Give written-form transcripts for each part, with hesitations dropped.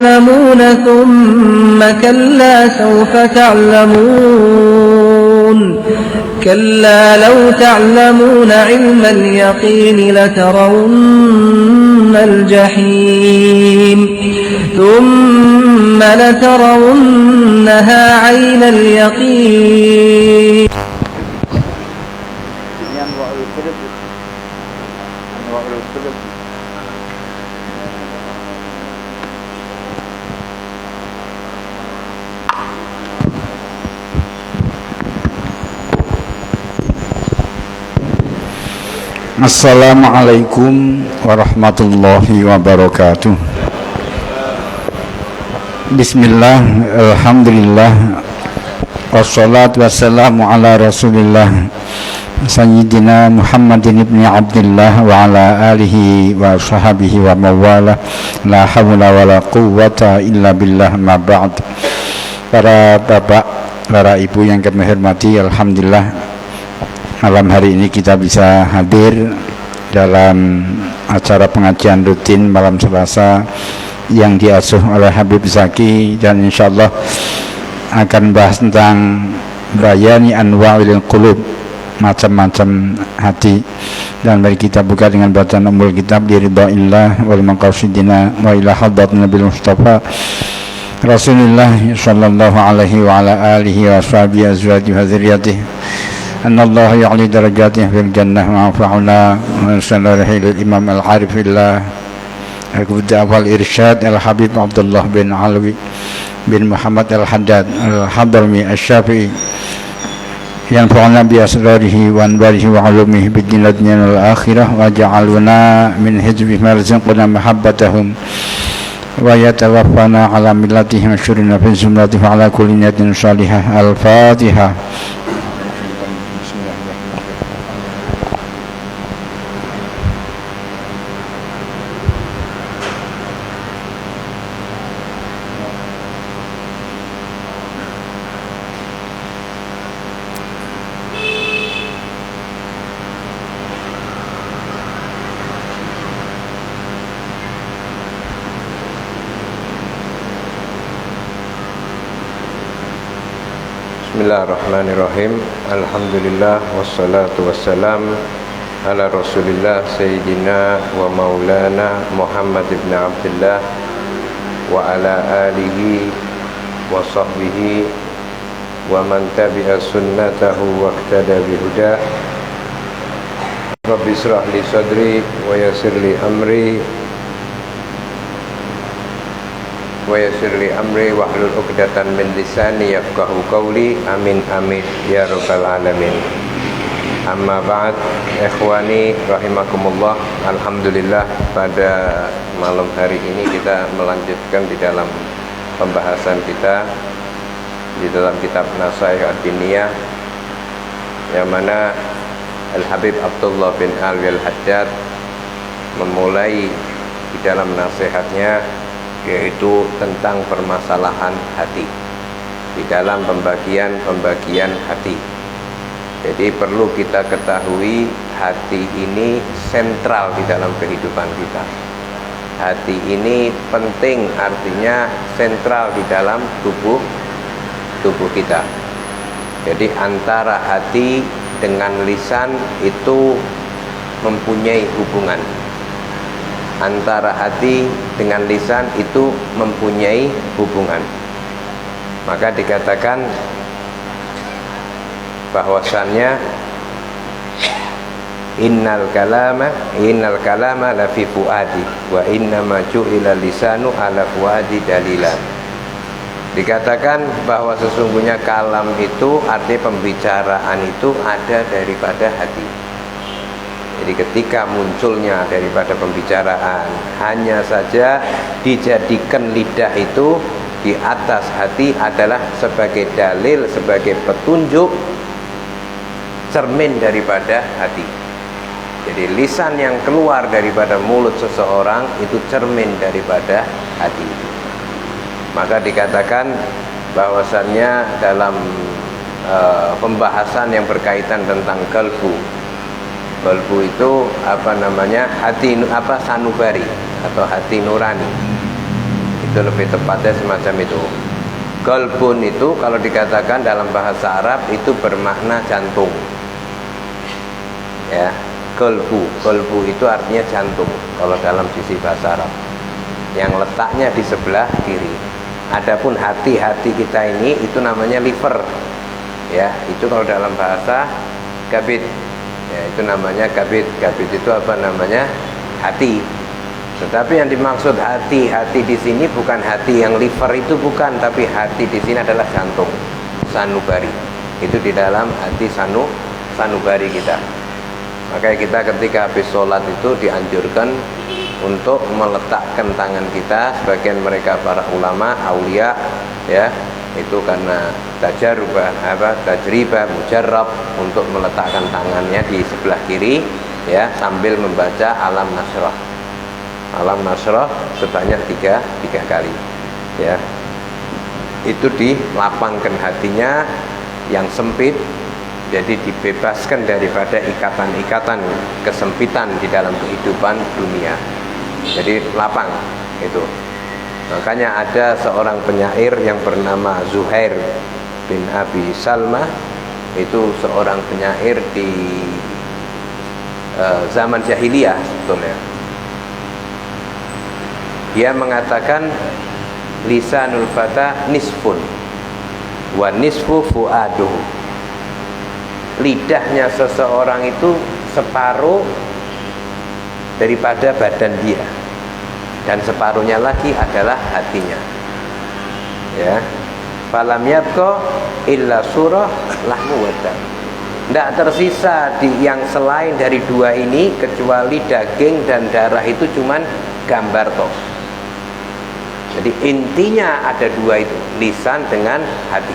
تعلمون ثم كلا سوف تعلمون كلا لو تعلمون علم اليقين لترون الجحيم ثم لترونها عين اليقين. Assalamualaikum warahmatullahi wabarakatuh. Bismillah, alhamdulillah, wassalatu wassalamu ala rasulillah Sayyidina Muhammadin ibni Abdillah wa ala alihi wa sahabihi wa mawala. La hawla wa la quwwata illa billah, ma ba'd. Para bapak, para ibu yang kami hormati, alhamdulillah malam hari ini kita bisa hadir dalam acara pengajian rutin malam Selasa yang diasuh oleh Habib Zaki, dan insyaallah akan bahas tentang bayani anwa'il qulub, macam-macam hati. Dan mari kita buka dengan bacaan umul kitab liridhaillah wal maqasidina wa ila hadrat Nabi Mustafa Rasulullah sallallahu alaihi wa ala alihi wa sahbihi azwajihi wa dzurriyyatihi Allah ya'li darajatih fil jannah ma'afa'una wa sallallahu imam al-arifillah al-qudda wal irsyad al-habib Abdullah bin Alwi bin Muhammad al-Haddad al-Hadrami al-Syafi'i yanfa'una bi asrarihi wa anwarihi wa ulumihi bid dunya wal akhirah wa ja'aluna min hizbihi marzuqna mahabbatahum wa yatawaffana ala millatihim syurina fi zumratihi ala kulli niyatin salihah. Al-Fatihah. Bismillahirrahmanirrahim. Alhamdulillah wassalatu wassalam ala Rasulillah Sayyidina wa Maulana Muhammad ibn Abdullah wa ala alihi wa sahbihi wa man tabi'a sunnatahu wa ihtada bihudah. Rabbi israh li sadri wa yassir li amri wa yassir li amri wahlul 'uqdatam min lisani yafqahu qawli. Amin amin ya rabbal alamin. Amma ba'd, ikhwani rahimakumullah. Alhamdulillah, pada malam hari ini kita melanjutkan di dalam pembahasan kita di dalam kitab Nasaih Ad-Diniyah, yang mana Al-Habib Abdullah bin Alwi al-Haddad memulai di dalam nasihatnya, yaitu tentang permasalahan hati di dalam pembagian hati. Jadi perlu kita ketahui, hati ini sentral di dalam kehidupan kita. Hati ini penting, artinya sentral di dalam tubuh kita. Jadi antara hati dengan lisan itu mempunyai hubungan. Antara hati dengan lisan itu mempunyai hubungan. Maka dikatakan bahwasannya innal kalama la fi fuadi wa innama ju'ila lisanu ala fuadi dalila. Dikatakan bahwa sesungguhnya kalam itu, arti pembicaraan itu ada daripada hati. Jadi ketika munculnya daripada pembicaraan, hanya saja dijadikan lidah itu di atas hati adalah sebagai dalil, sebagai petunjuk, cermin daripada hati. Jadi lisan yang keluar daripada mulut seseorang itu cermin daripada hati. Maka dikatakan bahwasannya dalam pembahasan yang berkaitan tentang kalbu itu hati sanubari atau hati nurani. Itu itu lebih tepatnya semacam itu. Qalbun itu kalau dikatakan dalam bahasa Arab itu bermakna jantung. Ya, qalbu itu artinya jantung kalau dalam sisi bahasa Arab. Yang letaknya di sebelah kiri. Adapun hati kita ini itu namanya liver. Ya, itu kalau dalam bahasa kabid. Ya, itu namanya kabid. Kabid itu apa namanya? Hati. Tetapi yang dimaksud hati di sini bukan hati yang liver itu bukan, tapi hati di sini adalah jantung, sanubari. Itu di dalam hati sanubari kita. Makanya kita ketika habis sholat itu dianjurkan untuk meletakkan tangan kita. Sebagian mereka para ulama, aulia, ya, itu karena tajribah, mujarrab untuk meletakkan tangannya di sebelah kiri, ya, sambil membaca alam nasrah sebanyak tiga kali, ya. Itu dilapangkan hatinya yang sempit, jadi dibebaskan daripada ikatan-ikatan kesempitan di dalam kehidupan dunia. Jadi lapang itu. Makanya ada seorang penyair yang bernama Zuhair bin Abi Salma. Itu seorang penyair di zaman jahiliyah sebetulnya. Dia mengatakan lisanul fata nisfun wa nisfu fuaduhu. Lidahnya seseorang itu separuh daripada badan dia, dan separuhnya lagi adalah hatinya. Ya, falam yabqa illa surah lahmu wada. Tidak tersisa yang selain dari dua ini kecuali daging dan darah, itu cuman gambar toh. Jadi intinya ada dua itu, lisan dengan hati.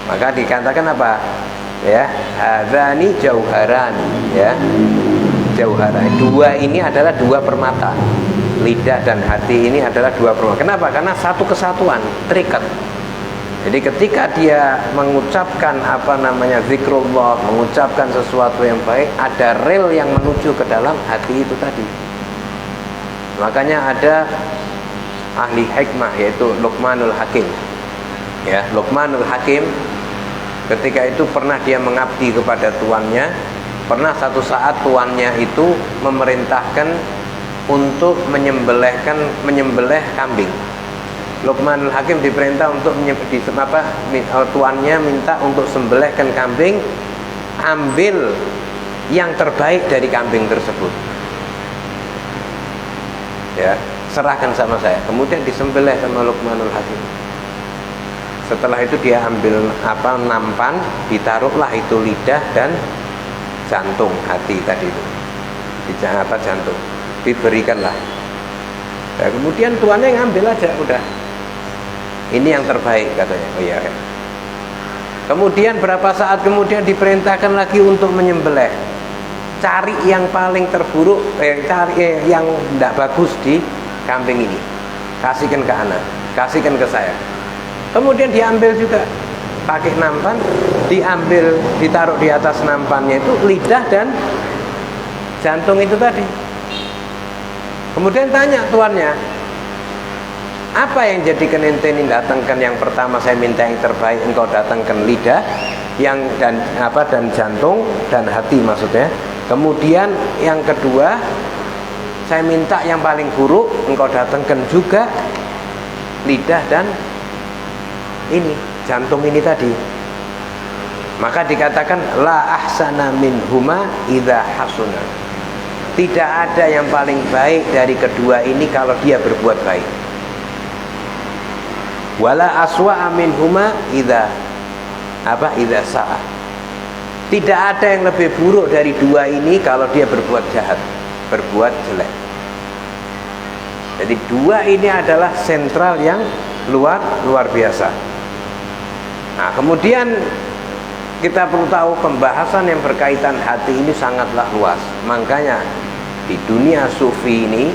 Maka dikatakan apa? Ya, hadzani jauharan, ya. Jauharan. Dua ini adalah dua permata. Lidah dan hati ini adalah dua permata. Kenapa? Karena satu kesatuan, terikat. Jadi ketika dia mengucapkan zikrullah, mengucapkan sesuatu yang baik, ada rel yang menuju ke dalam hati itu tadi. Makanya ada ahli hikmah yaitu Luqmanul Hakim. Ya, Luqmanul Hakim ketika itu pernah dia mengabdi kepada tuannya. Pernah satu saat tuannya itu memerintahkan untuk menyembelih kambing. Luqmanul Hakim diperintah untuk tuannya minta untuk sembelihkan kambing, ambil yang terbaik dari kambing tersebut. Ya, serahkan sama saya. Kemudian disembelih sama Luqmanul Hakim. Setelah itu dia ambil nampan, ditaruhlah itu lidah dan jantung hati tadi itu. Jantung. Diberikanlah. Ya, kemudian tuannya ngambil aja udah. Ini yang terbaik katanya. Oh iya. Kemudian berapa saat kemudian diperintahkan lagi untuk menyembelih. Cari yang paling terburuk, cari yang tidak bagus di kambing ini, kasihkan ke anak, kasihkan ke saya. Kemudian diambil juga pakai nampan, diambil, ditaruh di atas nampannya itu lidah dan jantung itu tadi. Kemudian tanya tuannya, apa yang jadikan ente ini datangkan yang pertama saya minta yang terbaik, engkau datangkan lidah yang dan jantung dan hati maksudnya. Kemudian yang kedua saya minta yang paling buruk, engkau datangkan juga lidah dan ini jantung ini tadi. Maka dikatakan la ahsana minhuma idza hasuna. Tidak ada yang paling baik dari kedua ini kalau dia berbuat baik. Wala aswa minhuma idza sa'a. Tidak ada yang lebih buruk dari dua ini kalau dia berbuat jahat, berbuat jelek. Jadi dua ini adalah sentral yang luar biasa. Nah, kemudian kita perlu tahu pembahasan yang berkaitan hati ini sangatlah luas. Makanya di dunia sufi ini,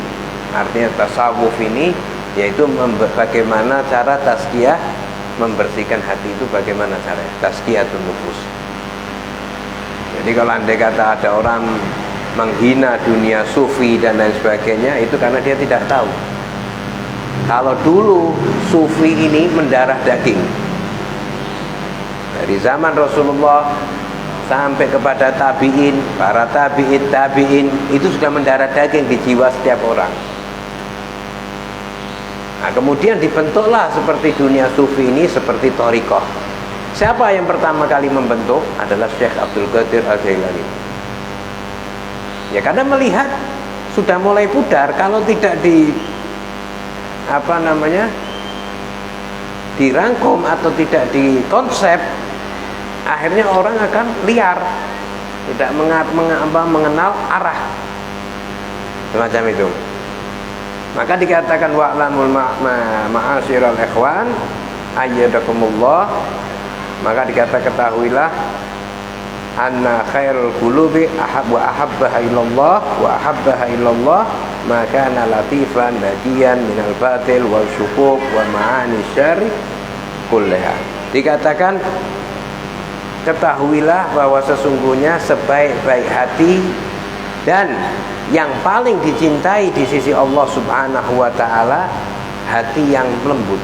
artinya tasawuf ini, yaitu bagaimana cara tazkiyah, membersihkan hati itu bagaimana caranya, tazkiyatun nufus. Jadi kalau andai kata ada orang menghina dunia sufi dan lain sebagainya, itu karena dia tidak tahu. Kalau dulu sufi ini mendarah daging, dari zaman Rasulullah sampai kepada tabi'in, para tabi'in itu sudah mendarah daging di jiwa setiap orang. Nah, kemudian dibentuklah seperti dunia sufi ini, seperti thariqah. Siapa yang pertama kali membentuk? Adalah Syekh Abdul Qadir Al-Jailani. Ya, karena melihat sudah mulai pudar kalau tidak dirangkum atau tidak dikonsep, akhirnya orang akan liar, tidak mengenal arah, semacam itu. Maka dikatakan wa'lamul ma'asyiral ikhwan ayyadakumullah, maka ketahuilah anna khairul qulubi ahabbaha ilallah wa ahabbaha ilallah ma kana latifan nadiyan minal batil wal syukuk wa ma'ani syarri kullaha. Dikatakan ketahuilah bahwa sesungguhnya sebaik-baik hati dan yang paling dicintai di sisi Allah Subhanahu wa taala hati yang lembut.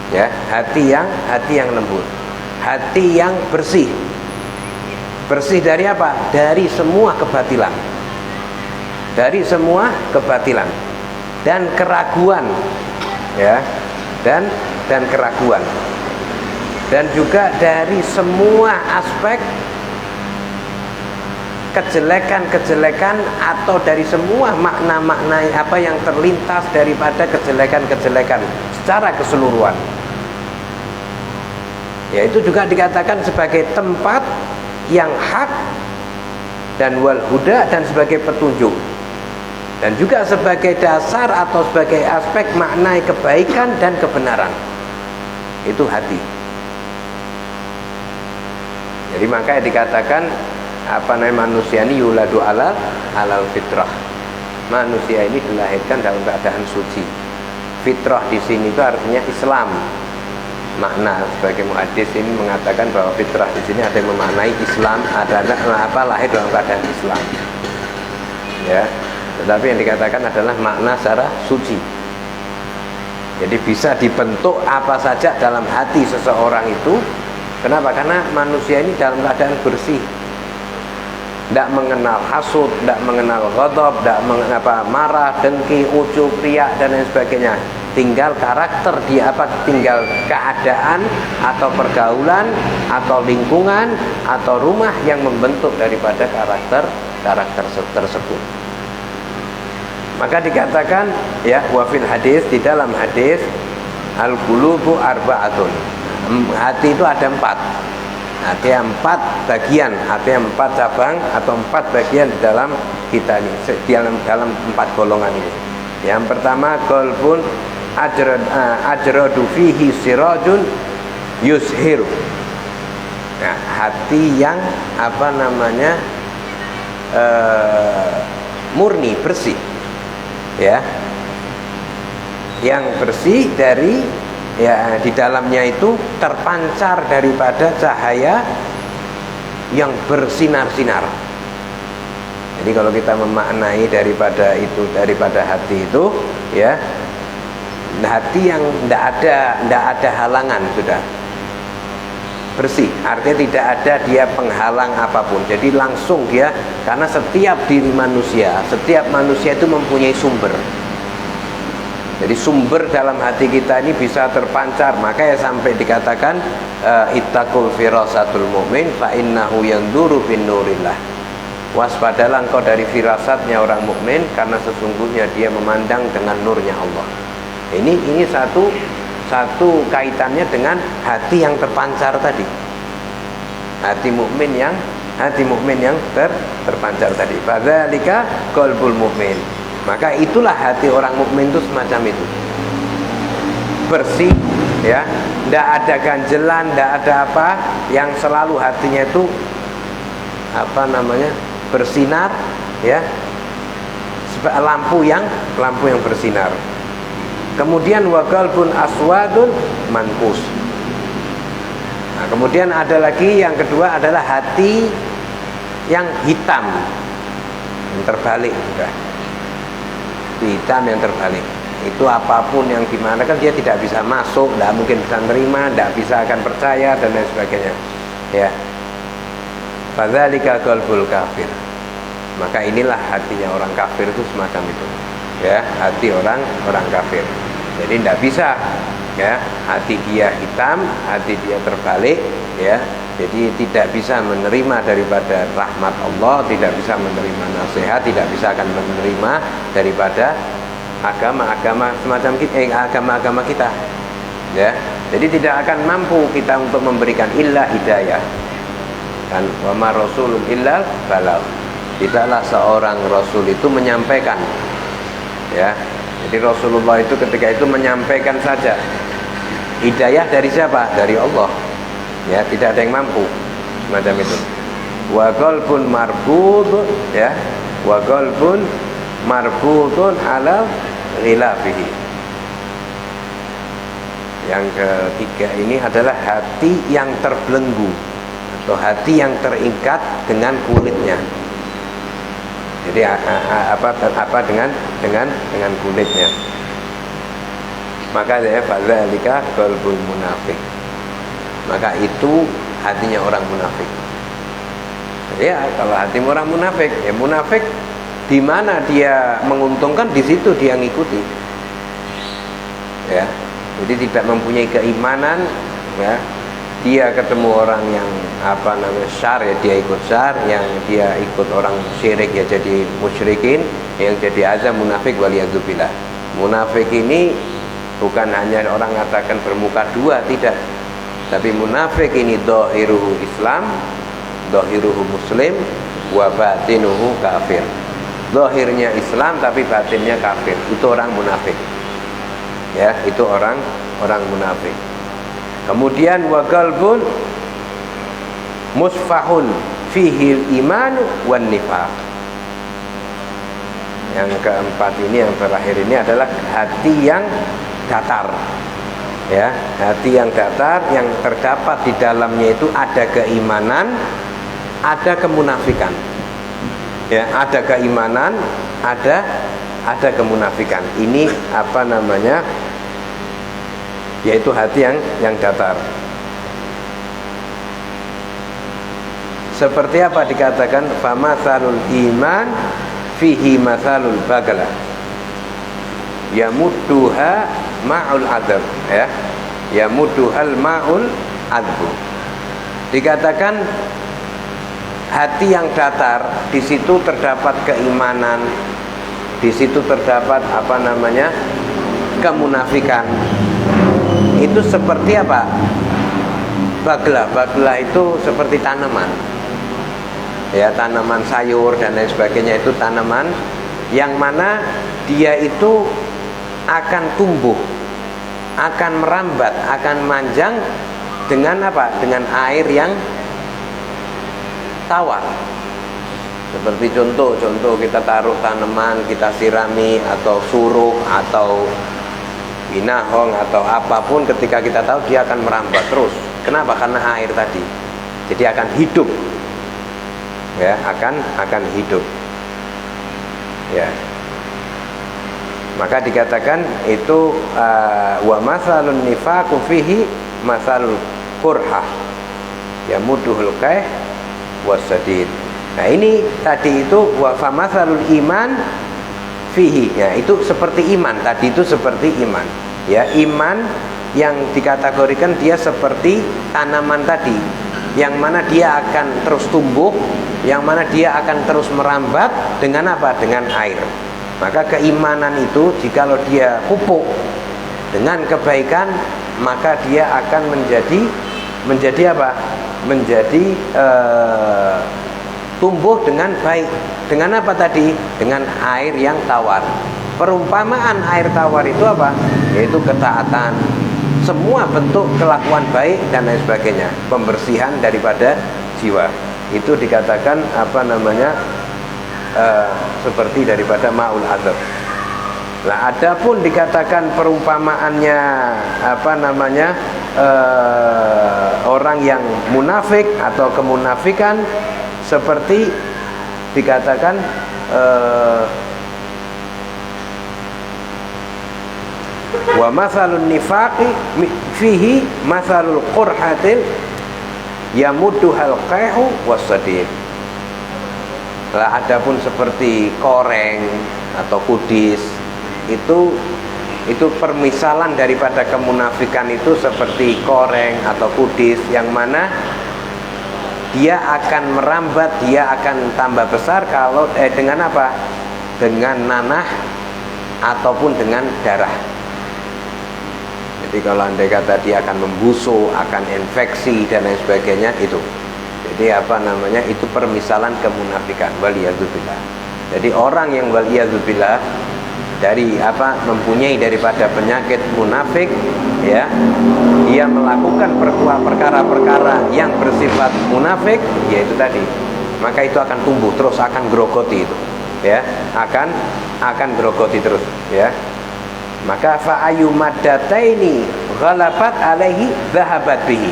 Ya, hati yang lembut. Hati yang bersih. Bersih dari apa? Dari semua kebatilan. Dari semua kebatilan dan keraguan, ya. Dan keraguan. Dan juga dari semua aspek kejelekan-kejelekan atau dari semua makna-makna apa yang terlintas daripada kejelekan-kejelekan secara keseluruhan. Ya, itu juga dikatakan sebagai tempat yang hak dan wal huda dan sebagai petunjuk, dan juga sebagai dasar atau sebagai aspek makna kebaikan dan kebenaran. Itu hati. Jadi makanya dikatakan manusia ini yuladu alal fitrah. Manusia ini dilahirkan dalam keadaan suci. Fitrah di sini itu artinya Islam. Makna sebagai muhaddis ini mengatakan bahwa fitrah di sini ada yang memaknai Islam, lahir dalam keadaan Islam. Ya, tetapi yang dikatakan adalah makna secara suci. Jadi bisa dibentuk apa saja dalam hati seseorang itu. Kenapa? Karena manusia ini dalam keadaan bersih. Tidak mengenal hasud, tidak mengenal ghadab, tidak mengenal marah, dengki, ujub, riya dan lain sebagainya. Tinggal karakter dia tinggal keadaan atau pergaulan atau lingkungan atau rumah yang membentuk daripada karakter tersebut. Maka dikatakan ya wafil hadis, di dalam hadis al-qulubu arba'atun. Hati itu ada 4. Ada 4 bagian, ada 4 cabang atau 4 bagian di dalam kita ini, dalam 4 golongan ini. Yang pertama qalbun ajradu fihi sirajun yushiru. Nah, hati yang murni, bersih, ya, yang bersih dari, ya, di dalamnya itu terpancar daripada cahaya yang bersinar-sinar. Jadi kalau kita memaknai daripada hati itu, ya, hati yang tidak ada halangan, sudah bersih, artinya tidak ada dia penghalang apapun. Jadi langsung dia, karena setiap diri manusia, setiap manusia itu mempunyai sumber. Jadi sumber dalam hati kita ini bisa terpancar. Makanya sampai dikatakan ittaqul firasatul mu'min fa innahu yanduru bin nurillah. Waspadalah engkau dari firasatnya orang mukmin, karena sesungguhnya dia memandang dengan nurnya Allah. Ini satu kaitannya dengan hati yang terpancar tadi. Hati mukmin yang terpancar tadi. Fadzalika qalbul mukmin. Maka itulah hati orang mukmin itu semacam itu. Bersih, ya, tidak ada ganjelan, tidak ada apa, yang selalu hatinya itu bersinar, ya, lampu yang bersinar. Kemudian wa qalbun aswadun mankus. Nah, kemudian ada lagi yang kedua adalah hati yang hitam, yang terbalik, sudah hitam yang terbalik, itu apapun yang gimana kan dia tidak bisa masuk, tidak mungkin bisa menerima, tidak bisa akan percaya dan lain sebagainya. Ya, fadzalika qalbul kafir. Maka inilah hatinya orang kafir itu semacam itu. Ya, hati orang kafir. Jadi tidak bisa, ya, hati dia hitam, hati dia terbalik, ya. Jadi tidak bisa menerima daripada rahmat Allah, tidak bisa menerima nasihat, tidak bisa akan menerima daripada agama-agama semacam kita, agama-agama kita. Ya. Jadi tidak akan mampu kita untuk memberikan illa hidayah. Kan wa ma rasulun illa balagh. Tidaklah seorang rasul itu menyampaikan. Ya. Jadi Rasulullah itu ketika itu menyampaikan saja. Hidayah dari siapa? Dari Allah. Ya, tidak ada yang mampu semacam itu. Wa qalbun marbud, ya, wa qalbun marbudun ala ghilafihi. Yang ketiga ini adalah hati yang terbelenggu atau hati yang terikat dengan kulitnya. Jadi apa dengan kulitnya. Maka saya fadzalika qalbul munafiq. Maka itu hatinya orang munafik. Ya, kalau hati orang munafik, ya munafik di mana dia menguntungkan di situ dia ngikuti. Ya, jadi tidak mempunyai keimanan, ya. Dia ketemu orang yang syar, ya dia ikut syar, yang dia ikut orang syirik ya jadi musyrikin, yang jadi azam munafik waliyadzubillah. Munafik ini bukan hanya orang katakan bermuka dua, tidak. Tapi munafik ini dhahiruhu Islam, dhahiruhu Muslim, wa batinuhu kafir. Zahirnya Islam tapi batinnya kafir. Itu orang munafik. Ya, itu orang munafik. Kemudian wa qalbun musfahun fihi iman wan nifaq. Yang keempat ini, yang terakhir ini adalah hati yang datar. Ya, hati yang datar yang terdapat di dalamnya itu ada keimanan, ada kemunafikan. Ya, ada keimanan, ada kemunafikan. Ini yaitu hati yang datar. Seperti apa dikatakan famatsalul iman fihi matsalul bagala yamudduha ma'ul adab, ya, yamudduhal ma'ul adbu. Dikatakan hati yang datar, di situ terdapat keimanan, di situ terdapat kemunafikan. Itu seperti apa? Bagla itu seperti tanaman, ya, tanaman sayur dan lain sebagainya. Itu tanaman yang mana dia itu akan tumbuh, akan merambat, akan manjang dengan apa? Dengan air yang tawar. Seperti contoh kita taruh tanaman, kita sirami atau suruh atau binahong atau apapun, ketika kita tahu dia akan merambat terus. Kenapa? Karena air tadi. Jadi akan hidup. Ya, akan hidup. Ya. Maka dikatakan itu wa masalun nifaqu fihi masalul qurhah yamudduhul kaih wasadid. Nah, ini tadi itu wa famasalul iman fihi. Ya, itu seperti iman. Tadi itu seperti iman. Ya, iman yang dikategorikan dia seperti tanaman tadi, yang mana dia akan terus tumbuh, yang mana dia akan terus merambat dengan apa? Dengan air. Maka keimanan itu jikalau dia pupuk dengan kebaikan, maka dia akan menjadi apa? Menjadi tumbuh dengan baik. Dengan apa tadi? Dengan air yang tawar. Perumpamaan air tawar itu apa? Yaitu ketaatan, semua bentuk kelakuan baik dan lain sebagainya, pembersihan daripada jiwa. Itu dikatakan seperti daripada ma'ul adab. Nah, adapun dikatakan perumpamaannya orang yang munafik atau kemunafikan, seperti dikatakan Wa mathalun nifaqi fihi mathalul qurhatil yamudduhal qaihu wassadid. Lah adapun seperti koreng atau kudis itu permisalan daripada kemunafikan itu seperti koreng atau kudis yang mana dia akan merambat, dia akan tambah besar kalau dengan apa? Dengan nanah ataupun dengan darah. Jadi kalau andai kata dia akan membusuk, akan infeksi dan lain sebagainya itu. Jadi apa namanya? Itu permisalan kemunafikan. Waliyadzubillah. Jadi orang yang waliyadzubillah dari apa mempunyai daripada penyakit munafik, ya, dia melakukan perkara-perkara yang bersifat munafik, yaitu tadi, maka itu akan tumbuh terus, akan grogoti itu, ya, akan grogoti terus, ya. Maka fa'ayu maddataini ghalabat alaihi dhahabat bihi.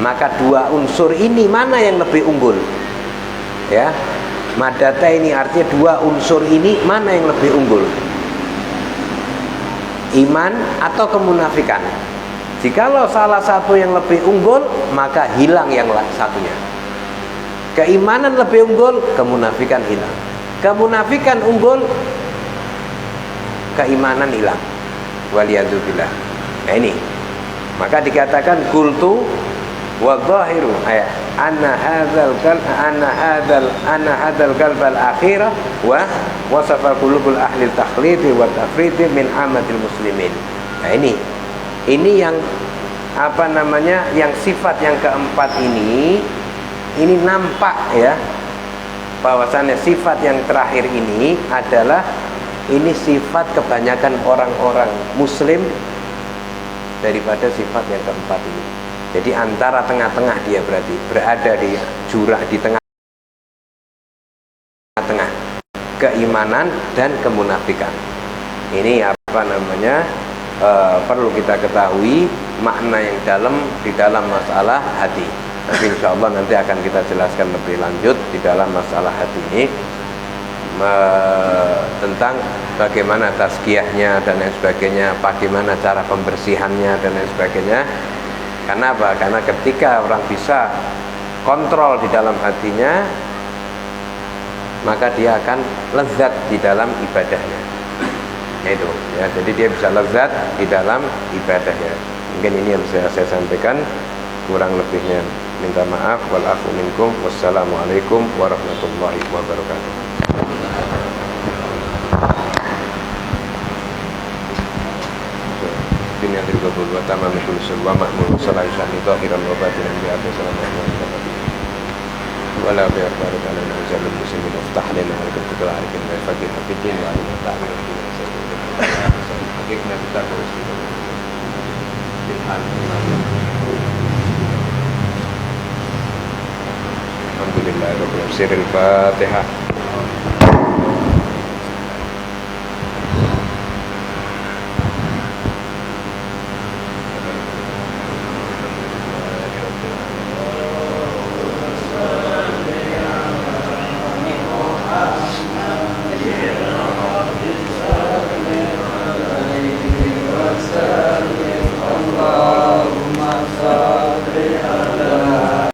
Maka dua unsur ini mana yang lebih unggul, ya? Maddataini artinya dua unsur ini mana yang lebih unggul, iman atau kemunafikan? Jikalau salah satu yang lebih unggul, maka hilang yang satunya. Keimanan lebih unggul, kemunafikan hilang. Kemunafikan unggul, keimanan hilang. Waliyadzubillah. Nah ini, maka dikatakan qultu wa dhahiru ayat anna hadzal qalbal akhirah wa wasafa qulubul ahli taqlidi wa tafridi min amatil muslimin. Nah ini yang apa namanya, yang sifat yang keempat ini nampak, ya, bahwasannya sifat yang terakhir ini adalah ini sifat kebanyakan orang-orang muslim daripada sifat yang keempat ini. Jadi antara tengah-tengah dia berarti berada di jurang di tengah-tengah keimanan dan kemunafikan. Ini apa namanya, perlu kita ketahui makna yang dalam di dalam masalah hati. Tapi insya Allah nanti akan kita jelaskan lebih lanjut di dalam masalah hati ini, tentang bagaimana tazkiyahnya dan lain sebagainya, bagaimana cara pembersihannya dan lain sebagainya. Karena apa? Karena ketika orang bisa kontrol di dalam hatinya, maka dia akan lezat di dalam ibadahnya. Itu, ya. Jadi dia bisa lezat di dalam ibadahnya. Mungkin ini yang bisa saya sampaikan. Kurang lebihnya minta maaf. Wal afu minkum. Wassalamualaikum warahmatullahi wabarakatuh. Dunia tergabul wa tamam kullu wa ma'mul salat syahri zahiran wa batinan bi abi sallallahu alaihi wa la bi akbar kana nazal muslimin iftah lana al-kutul arifin wa faqih fi din wa ta'ala hakikatnya kita harus Alhamdulillah rabbil alamin. Fatihah.